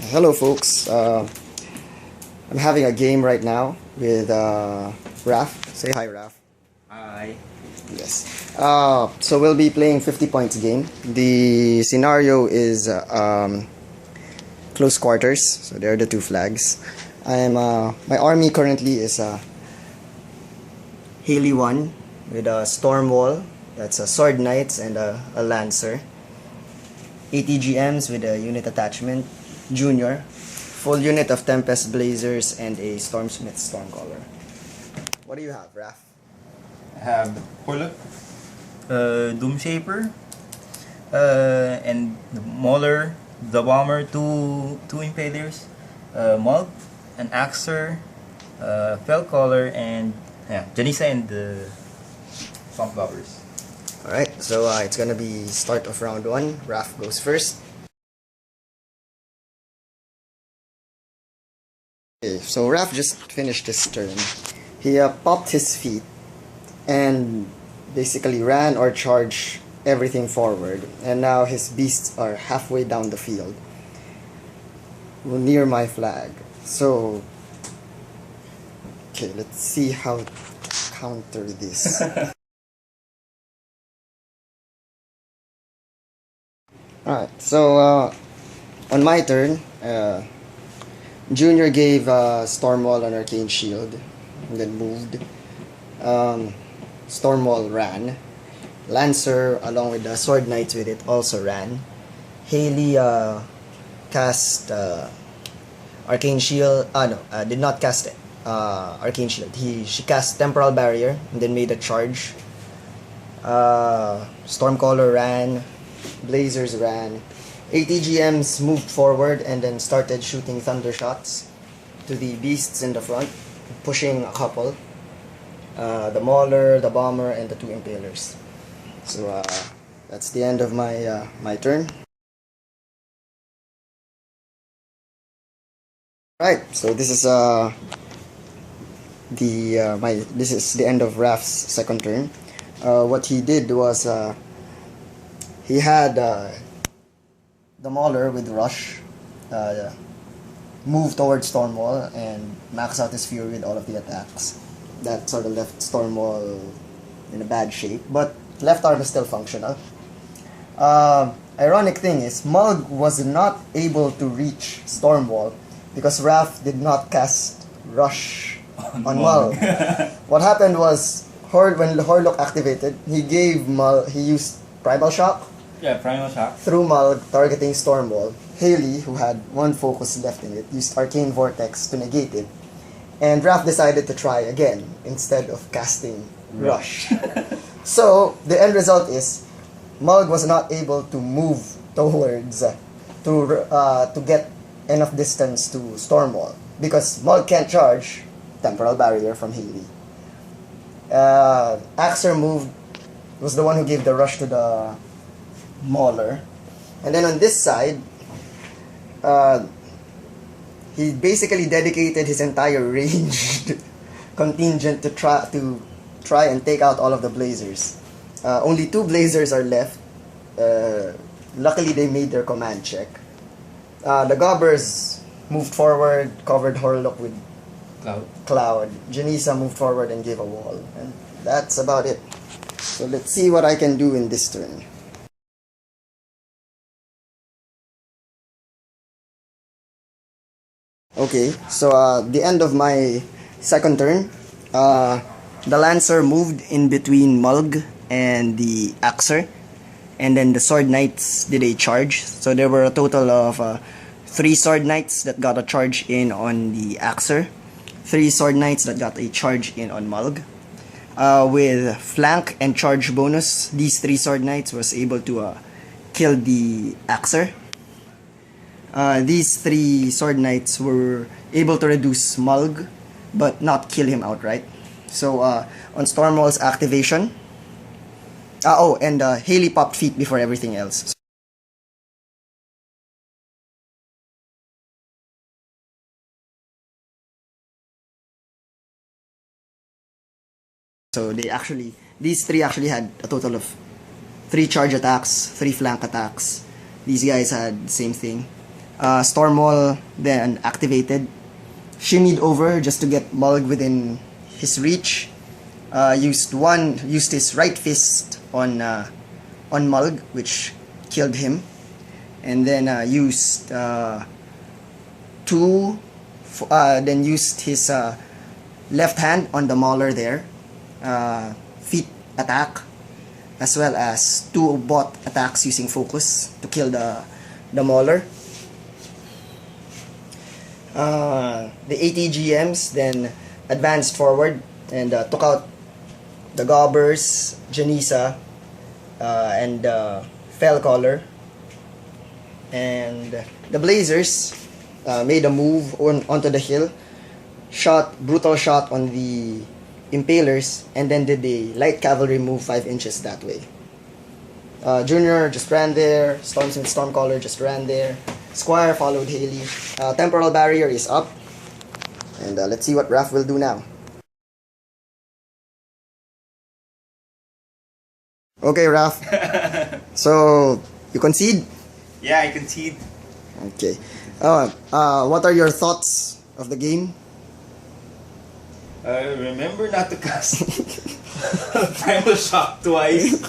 Hello folks, I'm having a game right now with Raph. Say hi, Raph. Hi. Yes. So we'll be playing 50 points game. The scenario is close quarters, so there are the two flags. My army currently is Haley1 with a storm wall, that's a sword knights and a lancer. ATGMs with a unit attachment, junior, full unit of Tempest Blazers and a Stormsmith Stormcaller. What do you have, Raph? I have Horluk, Doom Shaper, and the Mauler, the Bomber, two Impalers, Mulg, an Axer, Fellcaller, and Janisa and the Swamp Gobbers. Alright, so it's gonna be start of round 1. Raph goes first. Okay, so Raph just finished his turn. He popped his feet and basically ran or charged everything forward, and now his beasts are halfway down the field near my flag. So okay, let's see how to counter this. Alright, so on my turn, Junior gave Stormwall an Arcane Shield and then moved. Stormwall ran. Lancer, along with the Sword Knights with it, also ran. Haley cast Arcane Shield. Did not cast it. Arcane Shield. She cast Temporal Barrier and then made a charge. Stormcaller ran. Blazers ran. ATGMs moved forward and then started shooting thunder shots to the beasts in the front, pushing a couple. The Mauler, the Bomber, and the two Impalers. So that's the end of my my turn. Right. So this is this is the end of Raph's second turn. What he did was he had the Mauler with Rush move towards Stormwall and max out his Fury with all of the attacks. That sort of left Stormwall in a bad shape, but left arm is still functional. Ironic thing is, Mulg was not able to reach Stormwall because Raph did not cast Rush on Mulg. What happened was, when the Horluk activated, he used Primal Shock. Yeah, Primal Shock. Through Mulg, targeting Stormwall. Haley, who had one focus left in it, used Arcane Vortex to negate it. And Raph decided to try again, instead of casting Rush. So, the end result is, Mulg was not able to move towards, to get enough distance to Stormwall. Because Mulg can't charge Temporal Barrier from Haley. Axer was the one who gave the rush to the Mauler. And then on this side, he basically dedicated his entire ranged contingent to try and take out all of the Blazers. Only 2 Blazers are left. Luckily, they made their command check. The Gobbers moved forward, covered Horluk with Cloud. Janisa moved forward and gave a wall. And that's about it. So let's see what I can do in this turn. Okay, so the end of my second turn, the Lancer moved in between Mulg and the Axer, and then the Sword Knights did a charge. So there were a total of 3 Sword Knights that got a charge in on the Axer, 3 Sword Knights that got a charge in on Mulg. With flank and charge bonus, these 3 Sword Knights was able to kill the Axer. These 3 Sword Knights were able to reduce Mulg, but not kill him outright. So on Stormwall's activation, and Haley popped feet before everything else. So these 3 actually had a total of 3 charge attacks, 3 flank attacks. These guys had the same thing. Storm Wall then activated. Shimmied over just to get Mulg within his reach. Used his right fist on Mulg, which killed him, and then used then used his left hand on the Mauler there, feet attack, as well as 2 bot attacks using focus to kill the Mauler. The ATGMs then advanced forward and took out the Gobbers, Janisa, and Fellcaller. And the Blazers made a move onto the hill, brutal shot on the Impalers, and then did the light cavalry move 5 inches that way. Junior just ran there, Stormcaller just ran there, Squire followed Haley. Temporal barrier is up, and let's see what Raph will do now. Okay, Raph. So, you concede? Yeah, I concede. Okay. What are your thoughts of the game? Remember not to cast Primal Shock twice.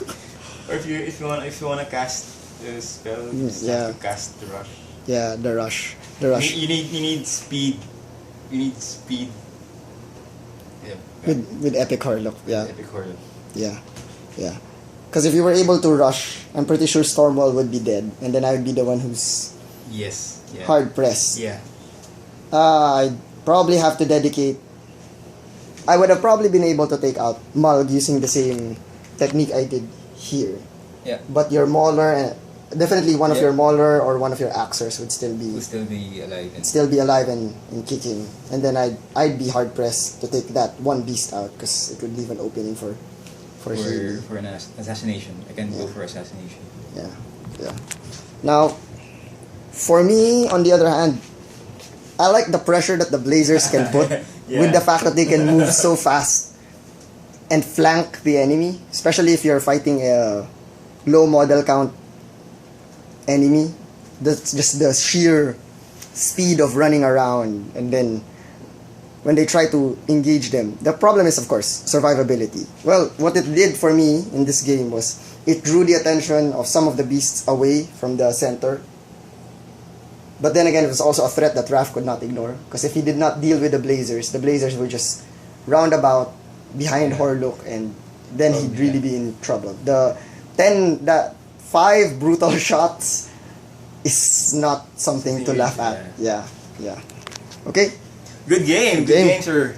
Or if you wanna cast a spell, you just have to cast the rush. Yeah, the rush. You need speed. You need speed. Yeah. With Epic Horluk, yeah. Epic Horluk. Yeah. Because if you were able to rush, I'm pretty sure Stormwall would be dead, and then I would be the one who's hard pressed. Yeah. I'd probably have to dedicate. I would have probably been able to take out Mulg using the same technique I did here. Yeah. But your Mauler, definitely one of your Mauler or one of your Axers would still be alive and kicking, and then I'd be hard pressed to take that one beast out because it would leave an opening for an assassination. I can go for assassination. Yeah. Now, for me, on the other hand, I like the pressure that the Blazers can put with the fact that they can move so fast and flank the enemy, especially if you're fighting a low model count enemy. That's just the sheer speed of running around, and then when they try to engage them, the problem is, of course, survivability. Well, what it did for me in this game was it drew the attention of some of the beasts away from the center. But then again, it was also a threat that Raph could not ignore, because if he did not deal with the Blazers would just roundabout behind Horluk, and then he'd really be in trouble. The 5 brutal shots is not something to laugh at. Yeah. Okay. Good game, sir.